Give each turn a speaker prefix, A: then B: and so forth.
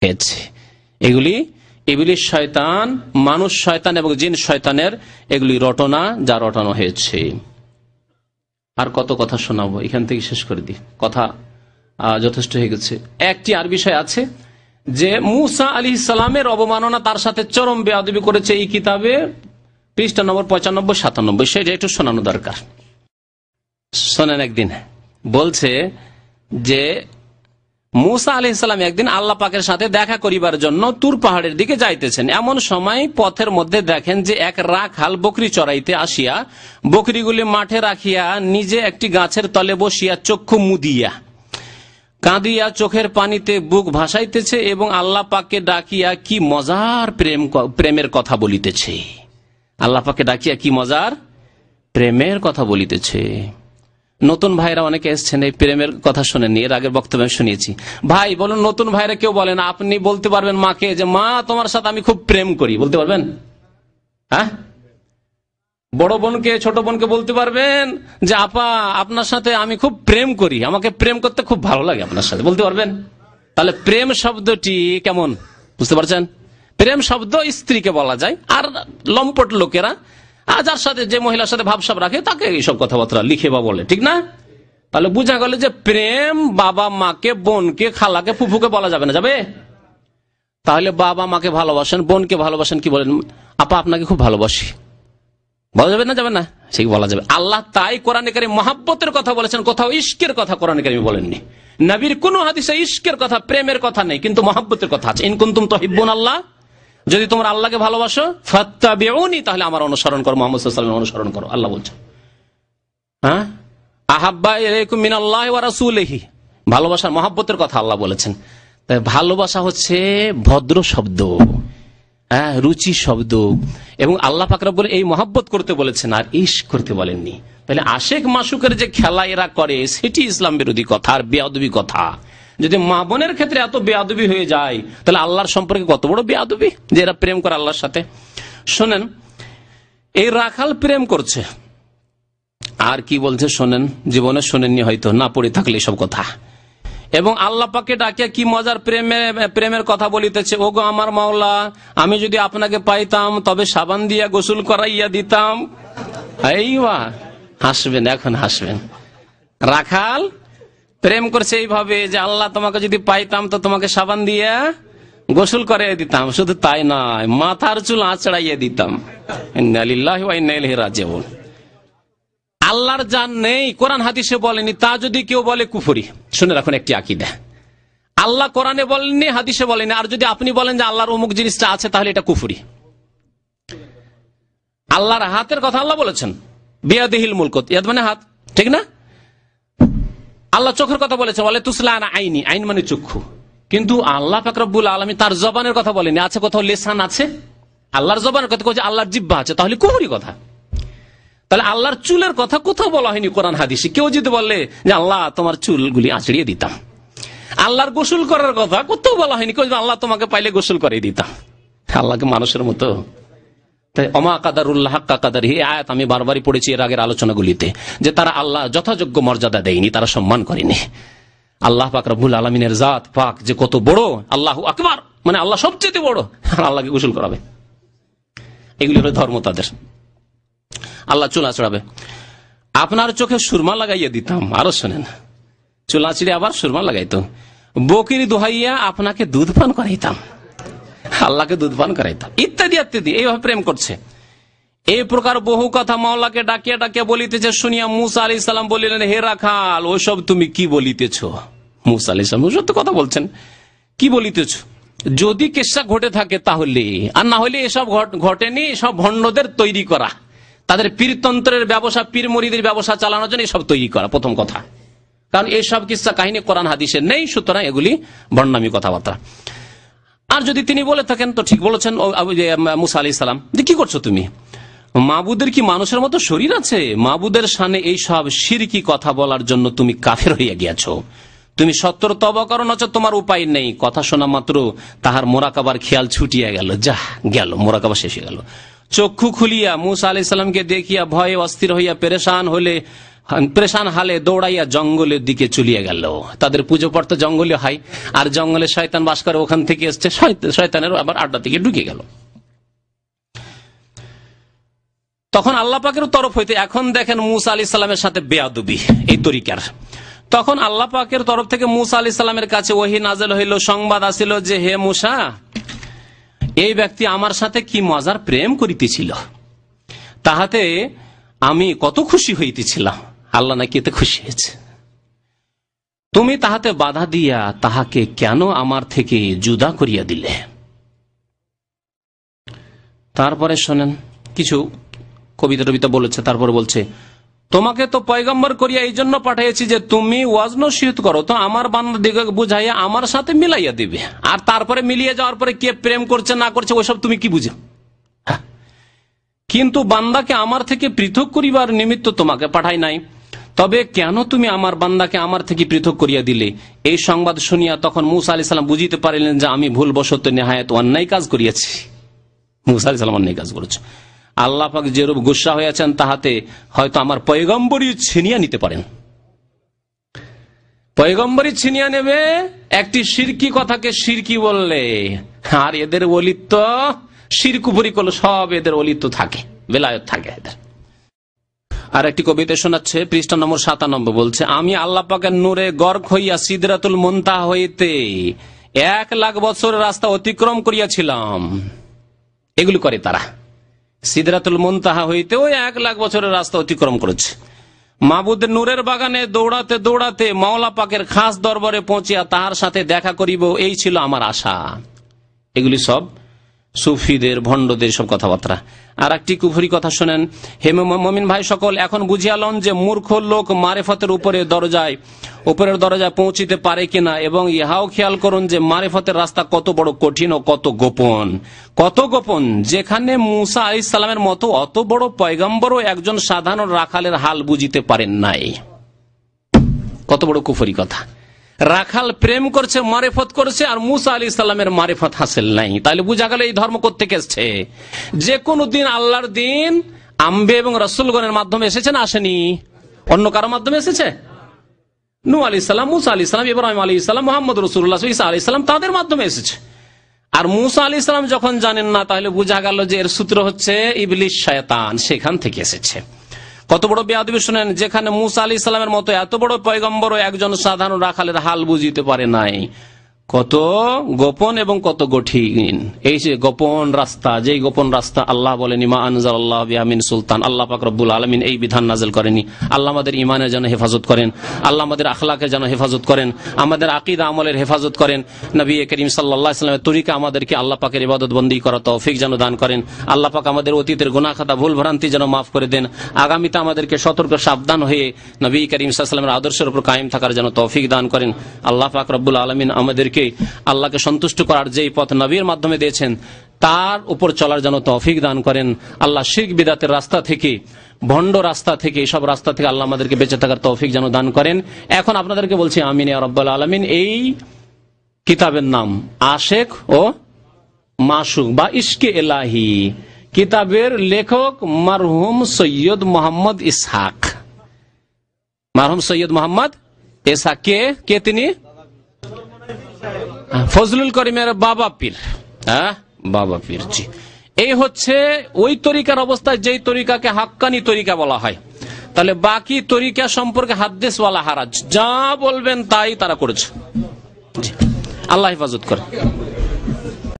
A: হয়েছে। এগুলি ইবলিস শয়তান, মানুষ শয়তান এবং জিন শয়তানের এগুলি রটনা, যা রটানো হয়েছে। আর কত কথা শোনাবো, এখান থেকে শেষ করে দিই, কথা যথেষ্ট হয়ে গেছে। একটি আর বিষয় আছে যে মুসা আলাইহিস সালামের অবমাননা, তার সাথে চরম বেয়াদবি করেছে এই কিতাবে, পৃষ্ঠা নম্বর 95-97, সেটা একটু শোনানো দরকার। শোনেন, একদিন বলছে যে মুসা আলাইহিস সালাম একদিন আল্লাহ পাকের সাথে দেখা করিবার জন্য তুর পাহাড়ের দিকে যাইতেছেন। এমন সময় পথের মধ্যে দেখেন যে এক রাখাল বকরি চড়াইতে আসিয়া বকরিগুলি মাঠে রাখিয়া নিজে একটি গাছের তলে বসিয়া চক্ষু মুদিয়া কাঁদিয়া চোখের পানিতে বুক ভাসাইতেছে এবং আল্লাহ পাককে ডাকিয়া কি মজার প্রেমের কথা বলিতেছে। আল্লাহ পাককে ডাকিয়া কি মজার প্রেমের কথা বলিতেছে। নতুন ভাইরা অনেকে এসছেন, এই প্রেমের কথা শোনেননি, এর আগের বক্তব্য শুনিয়েছি। ভাই বলুন, নতুন ভাইরা কেউ বলেন, আপনি বলতে পারবেন মাকে যে মা তোমার সাথে আমি খুব প্রেম করি, বলতে পারবেন? হ্যাঁ, বড় বোনকে ছোট বোনকে বলতে পারবেন যে আপা আপনার সাথে আমি খুব প্রেম করি, আমাকে প্রেম করতে খুব ভালো লাগে আপনার সাথে, বলতে পারবেন? তাহলে প্রেম শব্দটি কেমন বুঝতে পারছেন? প্রেম শব্দ স্ত্রীকে বলা যায়, আর লম্পট লোকেরা যার সাথে, যে মহিলার সাথে ভাবসাব রাখে তাকে এইসব কথাবার্তা লিখে বা বলে, ঠিক না? তাহলে বোঝা গেল যে প্রেম বাবা মাকে, বোনকে, খালাকে, ফুফুকে বলা যাবে না, যাবে? তাহলে বাবা মাকে ভালোবাসেন, বোনকে ভালোবাসেন, কি বলেন? আপা আপনাকে খুব ভালোবাসি, বলা যাবে না? যাবে না, সেই বলা যাবে। আল্লাহ তাই কোরআনে কারীমে মহাব্বতের কথা বলেছেন, কোথাও ইশকের কথা কোরআনে কারীমে বলেননি। নবীর কোন হাদিসে ইশকের কথা, প্রেমের কথা নেই, কিন্তু মহাব্বতের কথা আছে। ইন কুনতুম তুহিব্বুন আল্লাহ, যদি তোমরা আল্লাহকে ভালোবাসো ফাত্তাবিউনি, তাহলে আমার অনুসরণ করো, মুহাম্মদ সাল্লাল্লাহু আলাইহি ওয়াসাল্লামের অনুসরণ করো। আল্লাহ বলছেন, হ্যাঁ, আহাব্বা ইলাইকুম মিনাল্লাহি ওয়া রাসূলিহি, ভালোবাসার মহাব্বতের কথা আল্লাহ বলেছেন। তাই ভালোবাসা হচ্ছে ভদ্র শব্দ, হ্যাঁ, রুচি শব্দ, এবং আল্লাহ পাক রব্বুল এই মহাব্বত করতে বলেছেন, আর ইশক করতে বলেননি। তাহলে আশেক মাসুকের যে খেলা এরা করে, সেটি ইসলাম বিরোধী কথা আর বেয়াদবি কথা। যদি মা বোনের ক্ষেত্রে এত বেয়াদবি হয়ে যায়, তাহলে আল্লাহর সম্পর্কে কত বড় বেয়াদবি যে এরা প্রেম করে আল্লাহর সাথে। শোনেন, এই রাখাল প্রেম করছে, আর কি বলছে শোনেন, জীবনে শোনেননি হয়তো, না পড়ে থাকলে এসব কথা। এবং আল্লাহ পাককে ডাকিয়া কি মজার প্রেমের কথা বলিতেছে, ওগো আমার মাওলা, আমি যদি আপনাকে পাইতাম তবে সাবান দিয়া গোসল করাইয়া দিতাম। এইবা হাসবেন, এখন হাসবেন। রাখাল প্রেম করছে এইভাবে যে আল্লাহ তোমাকে যদি পাইতাম তো তোমাকে সাবান দিয়া গোসল করাইয়া দিতাম, শুধু তাই নয় মাথার চুল আঁচড়াইয়া দিতাম। ইন্না লিল্লাহি ওয়া ইন্না ইলাইহি রাজিউন। আল্লাহর জান নেই, কোরআন হাদিসে বলেনি, তা যদি কেউ বলে কুফরি। শুনে রাখুন একটি আকীদা, আল্লাহ কোরআনে বলেননি, হাদিসে বলেনি, আর যদি আপনি বলেন যে আল্লাহর অমুক জিনিসটা আছে, তাহলে এটা কুফরি। আল্লাহর হাতের কথা আল্লাহ বলেছেন, বিয়াদিহিল মুলকুত, ইয়াদ মানে হাত, ঠিক না? আল্লাহ চোখের কথা বলেছেন, বলে তুসলা আইনি, আইন মানে চক্ষু। কিন্তু আল্লাহ পাক রব্বুল আলামিন তার জবানের কথা বলেনি। আছে কোথাও লেসান আছে? আল্লাহর জবানের কথা বলছে, আল্লাহর জিহ্বা আছে, তাহলে কুফরি কথা। তাহলে আল্লাহর চুলের কথা কোথাও বলা হয়নি কোরআন হাদিসে। কেউ যদি বলে যে আল্লাহ তোমার চুলগুলি আঁচড়িয়ে দিতাম। আল্লাহর গোসল করার কথা কোথাও বলা হয়নি, কেউ আল্লাহ তোমাকে পাইলে গোসল করে দিতাম। আল্লাহকে মানুষের মতো, তাই অমা কাদারুল্লাহ হাক্কা কাদারিহি, এই আয়াত আমি বারবারই পড়েছি এর আগের আলোচনাগুলিতে, যে তারা আল্লাহ যথাযোগ্য মর্যাদা দেয়নি, তারা সম্মান করেনি। আল্লাহ পাক রব্বুল আলামিনের জাত পাক যে কত বড়, আল্লাহু আকবার, মানে আল্লাহ সবচেয়ে বড়, আর আল্লাহকে গোসল করাবে, এগুলি হলো ধর্ম তাদের। আল্লাহ চুল আঁচড়াবে, আপনার চোখে সুরমা লাগাইয়া দিতাম। আরো শোনেন, চুল আঁচড়ে আবার সুরমা লাগাইতো। বকরি দোহাইয়া আপনাকে দুধ পান করাইতাম, আল্লাহকে দুধ পান করাইতাম, ইত্যাদি ইত্যাদি। এইভাবে প্রেম করছে। এই প্রকার বহু কথা মাওলাকে ডাকিয়া ডাকিয়া বলিতেছে। শুনিয়া মুসা আলাইহিস সালাম বলিলেন, হে রাখাল, ওসব তুমি কি বলিতেছ? মুসা আলাইহিস সালাম সত্য কথা বলছেন, কি বলিতেছ? যদি কেসা ঘটে থাকে তাহলে, আর না হলে এসব ঘটেনি, এসব ভণ্ডদের তৈরি করা, তাদের পীরতন্ত্রের ব্যবসা, পীর মুরিদের ব্যবসা চালানোর জন্য এসব তৈরি করা, প্রথম কথা। কারণ এইসব কিসসা কাহিনী কোরআন হাদিসে নেই, সুতরাং এগুলি ভণ্ডামি কথাবার্তা। আর যদি তিনি বলে থাকেন তো ঠিক বলেছেন মুসা আলাইহিস সালাম, যে কি করছো তুমি? মাবুদের কি মানুষের মতো শরীর আছে? মাবুদের সামনে এইসব শিরকি কথা বলার জন্য তুমি কাফের হইয়া গিয়াছো। তুমি সত্তর তওবা করো, নচেৎ তোমার উপায় নেই। কথা শোনা মাত্র তাহার মোরাকাবার খেয়াল ছুটিয়া গেল, যা গেল, মোরাকাবা শেষ হয়ে গেল। চক্ষু খুলিয়া মুসা আলাইহিস সালামকে দেখিয়া ভয়ে অস্থির হইয়া পেরেশান প্রেশান হালে দৌড়াইয়া জঙ্গলের দিকে চলিয়ে গেল। তাদের পুজো পাঠ তো জঙ্গলে হয়, আর জঙ্গলে শয়তান বাস করে, ওখান থেকে এসছে, শয়তানের আবার আড্ডা থেকে ঢুকে গেল। তখন আল্লাহ পাকের তরফ হইতে, এখন দেখেন মুসা আলাইহিস সালামের সাথে বেয়াদবি এই তরিকার। তখন আল্লাহ পাকের তরফ থেকে মুসা আলাইহিস সালামের কাছে ওহী নাযিল হইল, সংবাদ আসিল যে হে মুসা, এই ব্যক্তি আমার সাথে কি মজার প্রেম করিতেছিল, তাহাতে আমি কত খুশি হইতেছিলাম। আল্লাহ নাকি এতে খুশি হয়েছে। তুমি তাহাতে বাধা দিয়া তাহাকে কেন আমার থেকে জুদা করিয়া দিলে? তারপরে শোনেন, কিছু কবিতা টবিতা বলেছে, তারপরে বলছে তোমাকে তো পয়গম্বর করিয়া এই জন্য পাঠিয়েছি যে তুমি ওয়াজ নসিহত করো, তো আমার বান্দাদিগকে বুঝাইয়া আমার সাথে মিলাইয়া দিবে, আর তারপরে মিলিয়ে যাওয়ার পরে কে প্রেম করছে না করছে ওইসব তুমি কি বুঝো? কিন্তু বান্দাকে আমার থেকে পৃথক করিবার নিমিত্ত তোমাকে পাঠাই নাই, তবে কেন তুমি আমার বান্দাকে আমার থেকে পৃথক করিয়া দিলে? এই সংবাদ শুনিয়া তখন মুসা আলাইহিস সালাম বুঝিতে পারিলেন যে আমি ভুলবশত নেহায়েত অন্যায় কাজ করিয়াছি। মুসা আলাইহিস সালাম অন্যায় কাজ করেছে। আল্লাহ পাক যেরূপ গুসা হয়েছেন, তাহাতে হয়তো আমার পয়গম্বরই ছিনিয়া নিতে পারেন। পয়গম্বরই ছিনিয়া নেবে একটি শিরকি কথাকে শিরকি বললে, আর এদের ওলিত্ব শিরকুফরি করলে সব এদের ওলিত্ব থাকে, বেলায়েত থাকে এদের। আর একটি কবিতা শোনাচ্ছে, পৃষ্ঠা নম্বর 97, বলছে আমি আল্লাহ পাকের নূরে গর্ক হইয়া সিদরাতুল মুনতাহা হইতে 1,00,000 বছরের রাস্তা অতিক্রম করিয়াছিলাম। এগুলি করে তারা, সিদরাতুল মুনতাহা হইতেও 1,00,000 বছরের রাস্তা অতিক্রম করেছে। মাবুদের নূরের বাগানে দৌড়াতে দৌড়াতে মাওলা পাকের খাস দরবারে পৌঁছিয়া তাহার সাথে দেখা করিব, এই ছিল আমার আশা। এগুলি সব সুফিদের, ভণ্ডদের সব কথাবার্তা। আর একটি কুফরি কথা শোনেন, হে মুমিন ভাই সকল, এখন বুঝিয়ালন যে মূর্খ লোক মারেফতের উপরের দরজায় পৌঁছিতে পারে কিনা, এবং ইহাও খেয়াল করুন যে মারেফতের রাস্তা কত বড় কঠিন ও কত গোপন, যেখানে মুসা আলাইহিস সালামের মতো অত বড় পয়গম্বরও একজন সাধারণ রাখালের হাল বুঝিতে পারেন নাই। কত বড় কুফরি কথা! রাখাল প্রেম করছে, মারেফত করছে, আর মুসা আলাইহিস সালামের মারেফত হাসিল নাই। তাহলে বুঝা গেল এই ধর্ম কোত্থেকে এসছে। যে কোনো দিন আল্লাহর দিন আম্বে এবং রাসূলগণের মাধ্যমে এসেছে না আসেনি? অন্য কারো মাধ্যমে এসেছে? নূহ আলাইহিস সালাম, মুসা আলাইহিস সালাম, ইব্রাহিম আলাইহিস সালাম, মুহাম্মদ রাসূলুল্লাহ ঈসা আলাইহিস সালাম, তাদের মাধ্যমে এসেছে। আর মুসা আলাইহিস সালাম যখন জানেন না, তাহলে বুঝা গেল যে এর সূত্র হচ্ছে ইবলিস, শয়তান, সেখান থেকে এসেছে। কত বড় বেয়াদবি শুনেন, যেখানে মুসা আলাইহিস সালামের মতো এত বড় পয়গম্বর একজন সাধারণ রাখালের হাল বুঝিতে পারে নাই। কত গোপন এবং কত কঠিন এই যে গোপন রাস্তা, যেই গোপন রাস্তা আল্লাহ বলেনি মা আনজালাল্লাহু বিহা মিন সুলতান, আল্লাহ পাক রব্বুল আলামিন এই বিধান নাযিল করেনি। আল্লাহ আমাদের ঈমানের যেন হেফাজত করেন, আল্লাহ আমাদের আখলাকের যেন হেফাজত করেন, আমাদের আকীদা আমলের হেফাজত করেন। নবী করিম সাল্লাল্লাহু আলাইহি ওয়াসাল্লামের তরিকা আমাদেরকে আল্লাহ পাকের ইবাদত বন্দি করার তৌফিক যেন দান করেন। আল্লাহ পাক আমাদের অতীতের গুনাহ খাতা ভুল ভ্রান্তি যেন মাফ করে দেন। আগামীতে আমাদেরকে সতর্ক সাবধান হয়ে নবী করিম সাল্লাল্লাহু আলাইহি ওয়াসাল্লামের আদর্শের উপর কায়েম থাকার যেন তৌফিক দান করেন। আল্লাহ পাক রব্বুল আলামিন আমাদেরকে আল্লাহকে সন্তুষ্ট করার যেই পথ নবীর মাধ্যমে দিয়েছেন তার উপর চলার জন্য তৌফিক দান করেন। আল্লাহ শিরক বিদআতের রাস্তা থেকে, ভণ্ড রাস্তা থেকে, সব রাস্তা থেকে আল্লাহ আমাদেরকে বেঁচে থাকার তৌফিক যেন দান করেন। এখন আপনাদেরকে বলছি আমিন ইয়া রাব্বাল আলামিন। এই কিতাবের নাম আশেক ও মাশুক বা ইশকে এলাহি। কিতাবের লেখক মারহুম সৈয়দ মোহাম্মদ ইসহাক। মারহুম সৈয়দ মোহাম্মদ ইসহাক কে তিনি? ফজলুল করিমের বাবা পীর। বাবা পীর, জি। এই হচ্ছে ওই তরিকার অবস্থায় যেই তরিকাকে হাক্কানি তরিকা বলা হয়। তাহলে বাকি তরিকা সম্পর্কে হাদিস ওয়ালা হারাজ, যা বলবেন তাই তারা করেছে। আল্লাহ হেফাজত করে।